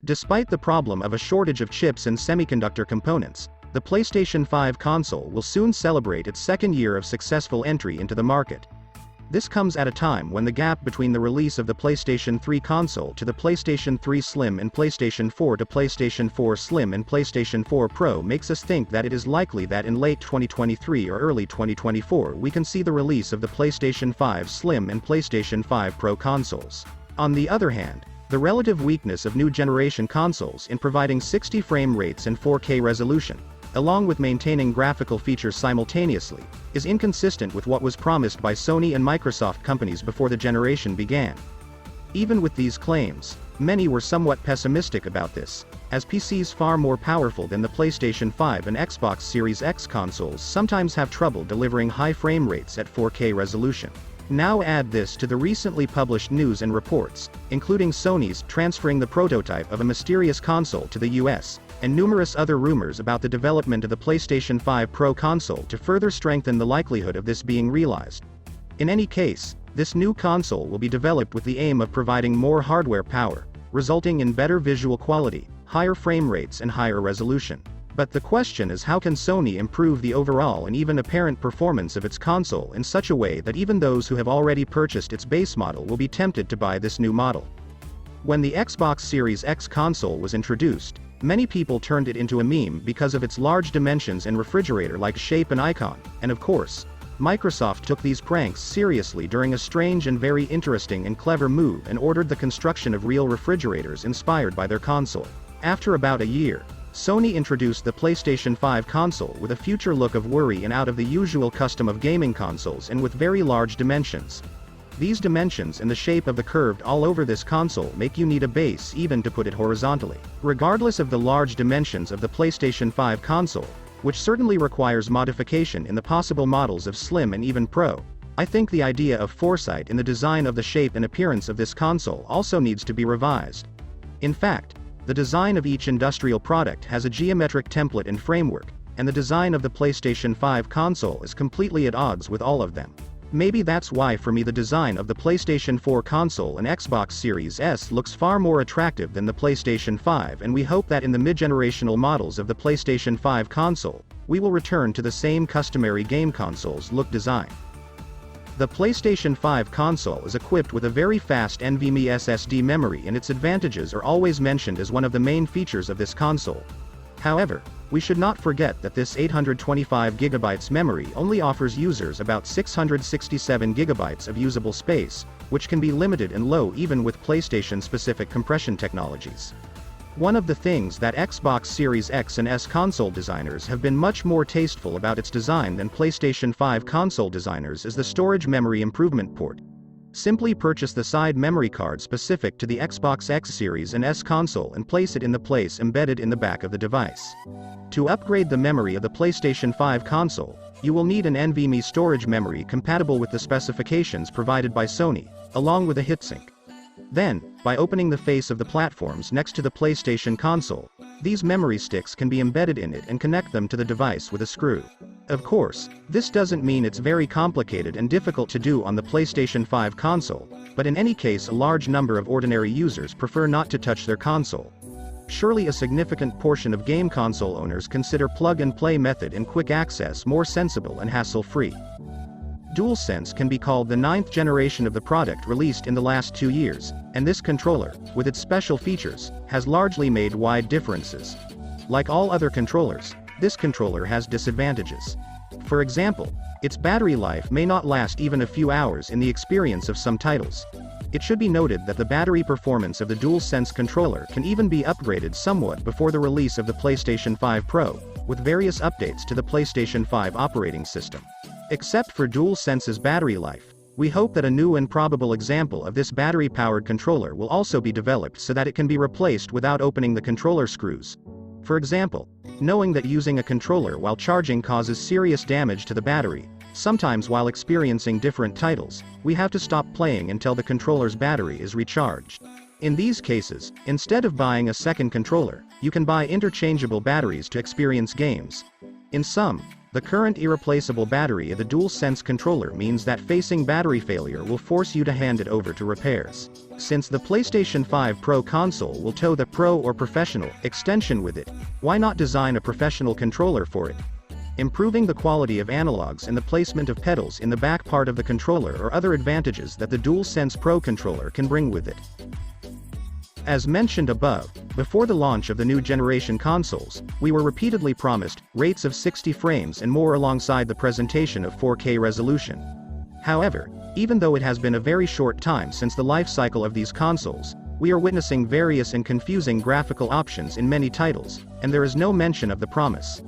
Despite the problem of a shortage of chips and semiconductor components, the PlayStation 5 console will soon celebrate its second year of successful entry into the market. This comes at a time when the gap between the release of the PlayStation 3 console to the PlayStation 3 Slim and PlayStation 4 to PlayStation 4 Slim and PlayStation 4 Pro makes us think that it is likely that in late 2023 or early 2024 we can see the release of the PlayStation 5 Slim and PlayStation 5 Pro consoles. On the other hand, the relative weakness of new generation consoles in providing 60 frame rates and 4K resolution, along with maintaining graphical features simultaneously, is inconsistent with what was promised by Sony and Microsoft companies before the generation began. Even with these claims, many were somewhat pessimistic about this, as PCs far more powerful than the PlayStation 5 and Xbox Series X consoles sometimes have trouble delivering high frame rates at 4K resolution. Now add this to the recently published news and reports, including Sony's transferring the prototype of a mysterious console to the US, and numerous other rumors about the development of the PlayStation 5 Pro console to further strengthen the likelihood of this being realized. In any case, this new console will be developed with the aim of providing more hardware power, resulting in better visual quality, higher frame rates and higher resolution. But the question is, how can Sony improve the overall and even apparent performance of its console in such a way that even those who have already purchased its base model will be tempted to buy this new model? When the Xbox Series X console was introduced, many people turned it into a meme because of its large dimensions and refrigerator-like shape and icon, and of course, Microsoft took these pranks seriously during a strange and very interesting and clever move and ordered the construction of real refrigerators inspired by their console. After about a year, Sony introduced the PlayStation 5 console with a future look of worry and out of the usual custom of gaming consoles and with very large dimensions. These dimensions and the shape of the curved all over this console make you need a base even to put it horizontally. Regardless of the large dimensions of the PlayStation 5 console, which certainly requires modification in the possible models of Slim and even Pro, I think the idea of foresight in the design of the shape and appearance of this console also needs to be revised. In fact, the design of each industrial product has a geometric template and framework, and the design of the PlayStation 5 console is completely at odds with all of them. Maybe that's why for me the design of the PlayStation 4 console and Xbox Series S looks far more attractive than the PlayStation 5, and we hope that in the mid-generational models of the PlayStation 5 console, we will return to the same customary game consoles look design. The PlayStation 5 console is equipped with a very fast NVMe SSD memory, and its advantages are always mentioned as one of the main features of this console. However, we should not forget that this 825GB memory only offers users about 667GB of usable space, which can be limited and low even with PlayStation-specific compression technologies. One of the things that Xbox Series X and S console designers have been much more tasteful about its design than PlayStation 5 console designers is the storage memory improvement port. Simply purchase the side memory card specific to the Xbox X Series and S console and place it in the place embedded in the back of the device. To upgrade the memory of the PlayStation 5 console, you will need an NVMe storage memory compatible with the specifications provided by Sony, along with a heatsink. Then, by opening the face of the platforms next to the PlayStation console, these memory sticks can be embedded in it and connect them to the device with a screw. Of course, this doesn't mean it's very complicated and difficult to do on the PlayStation 5 console, but in any case a large number of ordinary users prefer not to touch their console. Surely a significant portion of game console owners consider plug-and-play method and quick access more sensible and hassle-free. DualSense can be called the 9th generation of the product released in the last 2 years, and this controller, with its special features, has largely made wide differences. Like all other controllers, this controller has disadvantages. For example, its battery life may not last even a few hours in the experience of some titles. It should be noted that the battery performance of the DualSense controller can even be upgraded somewhat before the release of the PlayStation 5 Pro, with various updates to the PlayStation 5 operating system. Except for DualSense's battery life, we hope that a new and probable example of this battery-powered controller will also be developed so that it can be replaced without opening the controller screws. For example, knowing that using a controller while charging causes serious damage to the battery, sometimes while experiencing different titles, we have to stop playing until the controller's battery is recharged. In these cases, instead of buying a second controller, you can buy interchangeable batteries to experience games. In sum, The current irreplaceable battery of the DualSense controller means that facing battery failure will force you to hand it over to repairs. Since the PlayStation 5 Pro console will tow the Pro or Professional extension with it, why not design a professional controller for it? Improving the quality of analogs and the placement of pedals in the back part of the controller are other advantages that the DualSense Pro controller can bring with it. As mentioned above, before the launch of the new generation consoles, we were repeatedly promised rates of 60 frames and more alongside the presentation of 4K resolution. However, even though it has been a very short time since the life cycle of these consoles, we are witnessing various and confusing graphical options in many titles, and there is no mention of the promise.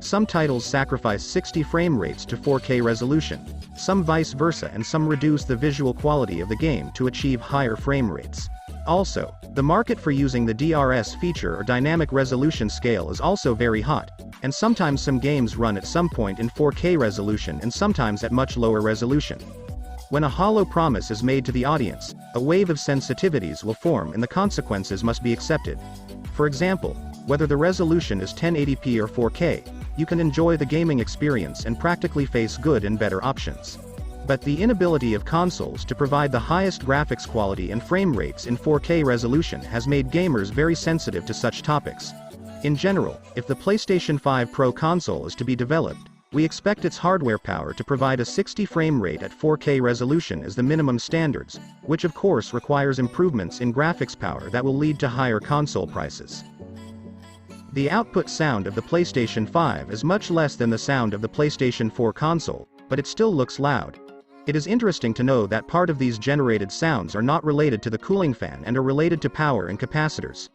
Some titles sacrifice 60 frame rates to 4K resolution, some vice versa, and some reduce the visual quality of the game to achieve higher frame rates. Also, the market for using the DRS feature or dynamic resolution scale is also very hot, and sometimes some games run at some point in 4K resolution and sometimes at much lower resolution. When a hollow promise is made to the audience, a wave of sensitivities will form and the consequences must be accepted. For example, whether the resolution is 1080p or 4K, you can enjoy the gaming experience and practically face good and better options. But the inability of consoles to provide the highest graphics quality and frame rates in 4K resolution has made gamers very sensitive to such topics. In general, if the PlayStation 5 Pro console is to be developed, we expect its hardware power to provide a 60 frame rate at 4K resolution as the minimum standards, which of course requires improvements in graphics power that will lead to higher console prices. The output sound of the PlayStation 5 is much less than the sound of the PlayStation 4 console, but it still looks loud. It is interesting to know that part of these generated sounds are not related to the cooling fan and are related to power and capacitors.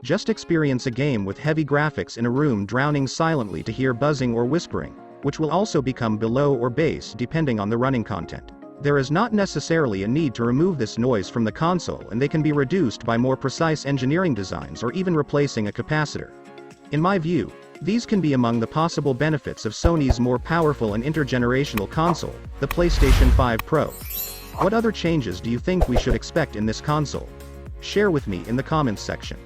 Just experience a game with heavy graphics in a room drowning silently to hear buzzing or whispering, which will also become below or bass depending on the running content. There is not necessarily a need to remove this noise from the console, and they can be reduced by more precise engineering designs or even replacing a capacitor. In my view, these can be among the possible benefits of Sony's more powerful and intergenerational console, the PlayStation 5 Pro. What other changes do you think we should expect in this console? Share with me in the comments section.